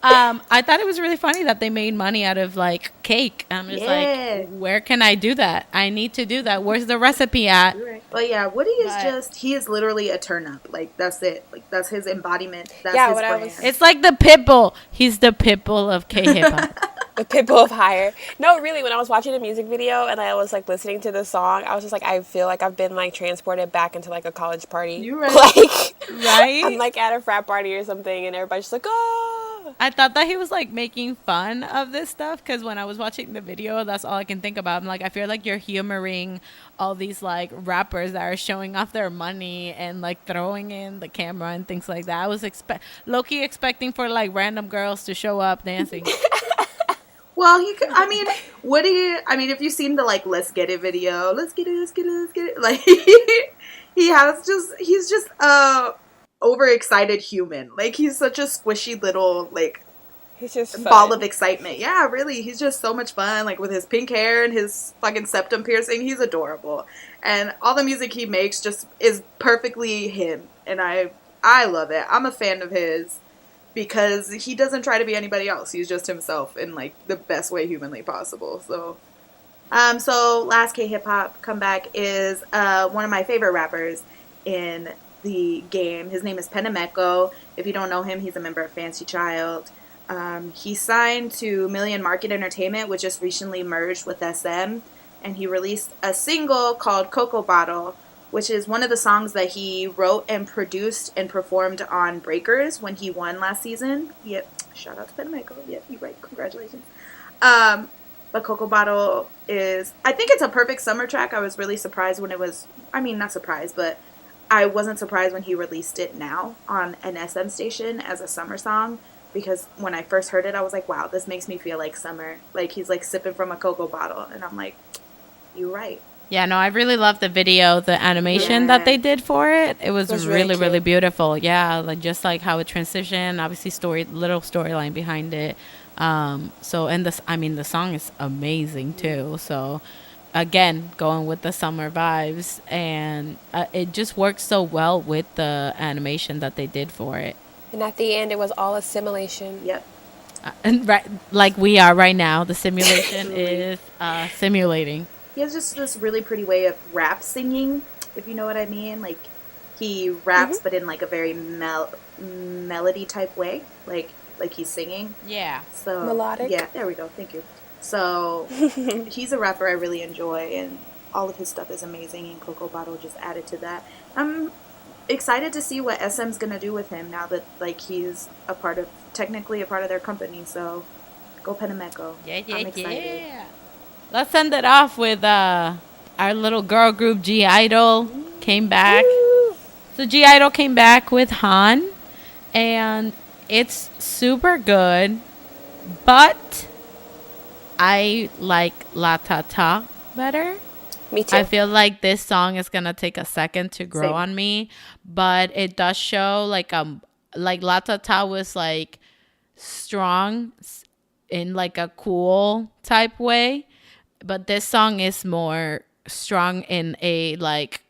I thought it was really funny that they made money out of like cake. I'm just like, where can I do that? I need to do that. Where's the recipe at? Right. But yeah, Woody is he is literally a turn up. Like, that's it. Like, that's his embodiment. That's his brand. It's like the Pitbull. He's the Pitbull of K-hip hop. The Pitbull of Higher. No, really, when I was watching the music video and I was like listening to the song, I was just like, I feel like I've been like transported back into like a college party. You're right. Like, right? I'm like at a frat party or something, and everybody's just like, oh. I thought that he was like making fun of this stuff, because when I was watching the video, that's all I can think about. I'm like, I feel like you're humoring all these like rappers that are showing off their money and like throwing in the camera and things like that. I was low-key expecting for like random girls to show up dancing. Well, Woody, if you've seen the, like, Let's Get It video, let's get it, like, he's just a overexcited human. Like, he's such a squishy little, like, he's just ball fun. of excitement. Yeah, really, he's just so much fun, like, with his pink hair and his fucking septum piercing. He's adorable. And all the music he makes just is perfectly him, and I love it. I'm a fan of his. Because he doesn't try to be anybody else. He's just himself in, like, the best way humanly possible. So last K-hip-hop comeback is one of my favorite rappers in the game. His name is Pentameko. If you don't know him, he's a member of Fancy Child. He signed to Million Market Entertainment, which just recently merged with SM. And he released a single called Cocoa Bottle, which is one of the songs that he wrote and produced and performed on Breakers when he won last season. Yep, shout out to Pentameko. Yep, you're right. Congratulations. But Cocoa Bottle is, I think it's a perfect summer track. I was really surprised when it was, I mean, not surprised, but I wasn't surprised when he released it now on an SM station as a summer song, because when I first heard it, I was like, wow, this makes me feel like summer. Like, he's like sipping from a cocoa bottle. And I'm like, you're right. Yeah, no, I really love the video, the animation that they did for it. It was really, really beautiful. Yeah, like just like how it transitioned, obviously little storyline behind it. So, and this, I mean, the song is amazing too. So, again, going with the summer vibes, and it just works so well with the animation that they did for it. And at the end, it was all a simulation. Yep. And right, like we are right now, the simulation is simulating. He has just this really pretty way of rap singing, if you know what I mean. Like, he raps, but in like a very melody type way, like he's singing. Yeah. So melodic. Yeah, there we go. Thank you. So he's a rapper I really enjoy, and all of his stuff is amazing. And Cocoa Bottle just added to that. I'm excited to see what SM's gonna do with him now that like he's technically a part of their company. So go Pentameco. Yeah. I'm excited. Yeah. Let's end it off with our little girl group, G-Idol, came back. So G-Idol came back with Han, and it's super good, but I like La Ta Ta better. Me too. I feel like this song is going to take a second to grow on me, but it does show like La Ta Ta was like strong in like a cool type way. But this song is more strong in a, like,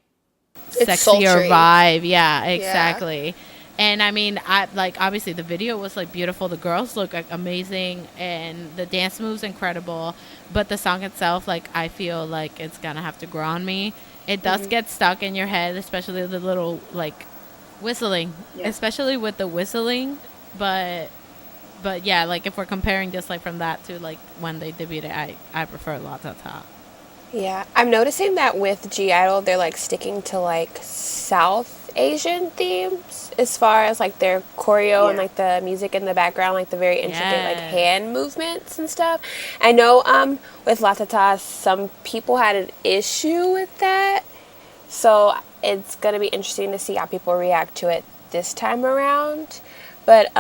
sexier vibe. Yeah, exactly. Yeah. And, I mean, obviously the video was, like, beautiful. The girls look like, amazing. And the dance moves incredible. But the song itself, like, I feel like it's going to have to grow on me. It does get stuck in your head, especially the little, like, whistling. Yeah. Especially with the whistling. But yeah, like if we're comparing this like from that to like when they debuted, I prefer La Ta Ta. Yeah, I'm noticing that with G-Idol, they're like sticking to like South Asian themes as far as like their choreo and like the music in the background, like the very intricate like hand movements and stuff. I know with La Ta Ta, some people had an issue with that, so it's gonna be interesting to see how people react to it this time around. But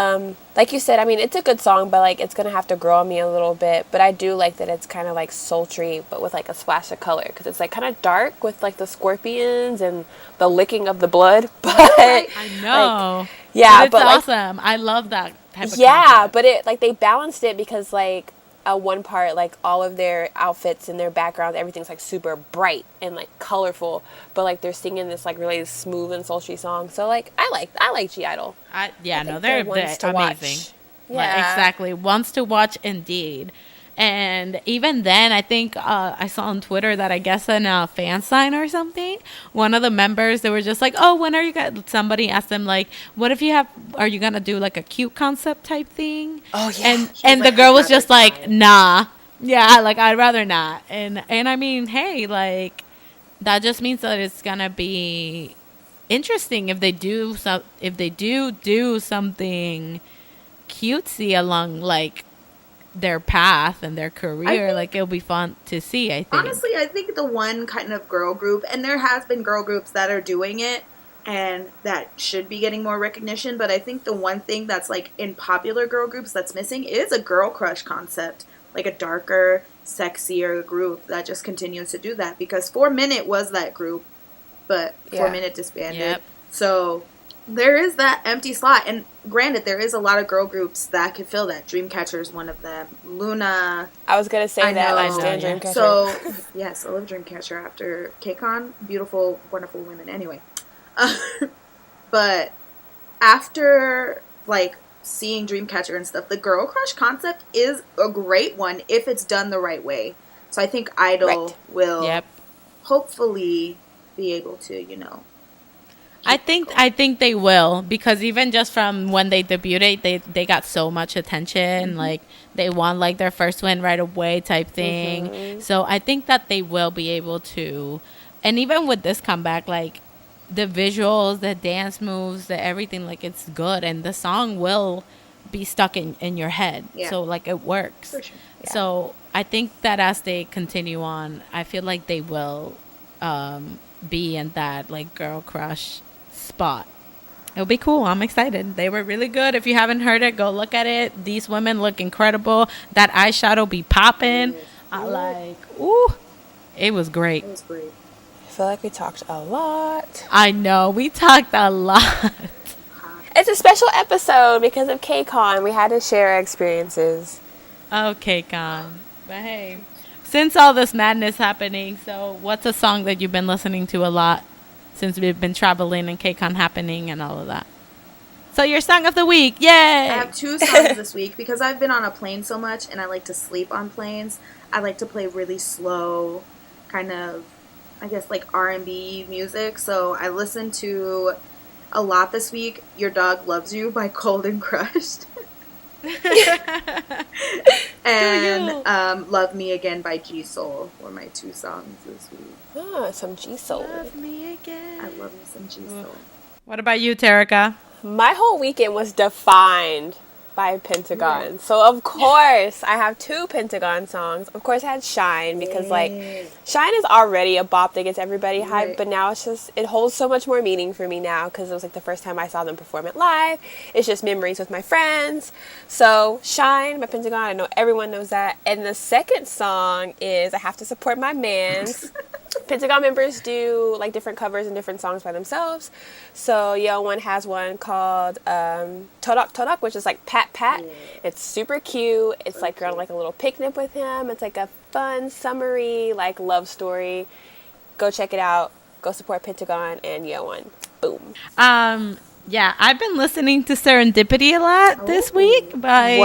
like you said, I mean, it's a good song, but like it's gonna have to grow on me a little bit. But I do like that it's kind of like sultry, but with like a splash of color, because it's like kind of dark with like the scorpions and the licking of the blood. But I know, like, yeah, but like, awesome. I love that type of concept. But it like they balanced it because like one part, like all of their outfits and their background, everything's like super bright and like colorful, but like they're singing this like really smooth and sultry song. So like I like G-Idol. They're amazing. Watch. Yeah, like, exactly. Ones to watch indeed. And even then, I think I saw on Twitter that I guess in a fan sign or something, one of the members, they were just like, oh, when are you guys, somebody asked them like, what if are you going to do like a cute concept type thing? Oh, yeah. And the girl was just like, nah. Yeah, like I'd rather not. And I mean, hey, like that just means that it's going to be interesting if they do something cutesy along like their path and their career. Like it'll be fun to see, I think. Honestly, I think the one kind of girl group, and there has been girl groups that are doing it and that should be getting more recognition, but I think the one thing that's like in popular girl groups that's missing is a girl crush concept, like a darker, sexier group that just continues to do that, because 4 Minute was that group, but 4 Minute disbanded. Yep. So there is that empty slot, and granted, there is a lot of girl groups that could fill that. Dreamcatcher is one of them. Luna. I was gonna say that. I stand Dreamcatcher. So yes, I love Dreamcatcher after KCON. Beautiful, wonderful women. Anyway, but after like seeing Dreamcatcher and stuff, the girl crush concept is a great one if it's done the right way. So I think Idol will hopefully be able to, you know. I think they will, because even just from when they debuted, they got so much attention. Mm-hmm. Like they won like their first win right away type thing. Mm-hmm. So I think that they will be able to, and even with this comeback, like the visuals, the dance moves, the everything, like it's good, and the song will be stuck in your head. Yeah. So like it works. For sure. Yeah. So I think that as they continue on, I feel like they will be in that like girl crush spot. It'll be cool. I'm excited. They were really good. If you haven't heard it, go look at it. These women look incredible. That eyeshadow be popping. Ooh, it was great. It was great. I feel like we talked a lot. I know. We talked a lot. It's a special episode because of KCON. We had to share our experiences. Okay, Con. But hey, since all this madness happening, so what's a song that you've been listening to a lot since we've been traveling and KCON happening and all of that? So your song of the week, yay! I have 2 songs this week because I've been on a plane so much and I like to sleep on planes. I like to play really slow, kind of, I guess, like R&B music. So I listened to a lot this week. Your Dog Loves You by Cold and Crushed. And Love Me Again by G-Soul were my 2 songs this week. Ah, some G-Soul. Love me again. I love me some G-Soul. What about you, Terica? My whole weekend was defined by PentaCon. So, of course, I have 2 PentaCon songs. Of course, I had Shine because, like, Shine is already a bop that gets everybody hyped, but now it's just, it holds so much more meaning for me now because it was, like, the first time I saw them perform it live. It's just memories with my friends. So, Shine by PentaCon, I know everyone knows that. And the second song is I Have to Support My Mans. PentaCon members do like different covers and different songs by themselves. So Yeowon has one called Todak Todak, which is like Pat Pat. Yeah. It's super cute. It's like you're on like a little picnic with him. It's like a fun, summery like love story. Go check it out. Go support PentaCon and Yeowon. Boom. Yeah, I've been listening to Serendipity a lot this week by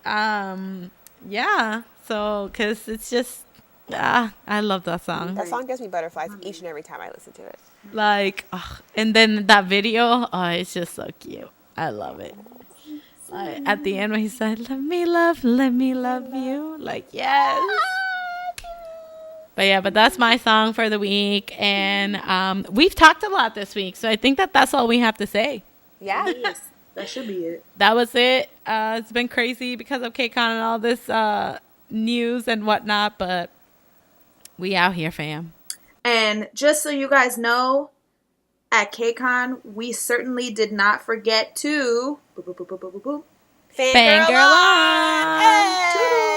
Jimin. Yeah, so because it's just. I love that song. That song gives me butterflies each and every time I listen to it. Like, and then that video, it's just so cute. I love it. At the end when he said, let me love you. Like, yes. But that's my song for the week. And we've talked a lot this week. So I think that's all we have to say. Yeah. Yes, that should be it. That was it. It's been crazy because of KCON and all this news and whatnot. But we out here, fam. And just so you guys know, at KCON, we certainly did not forget to Fangirl on! Hey!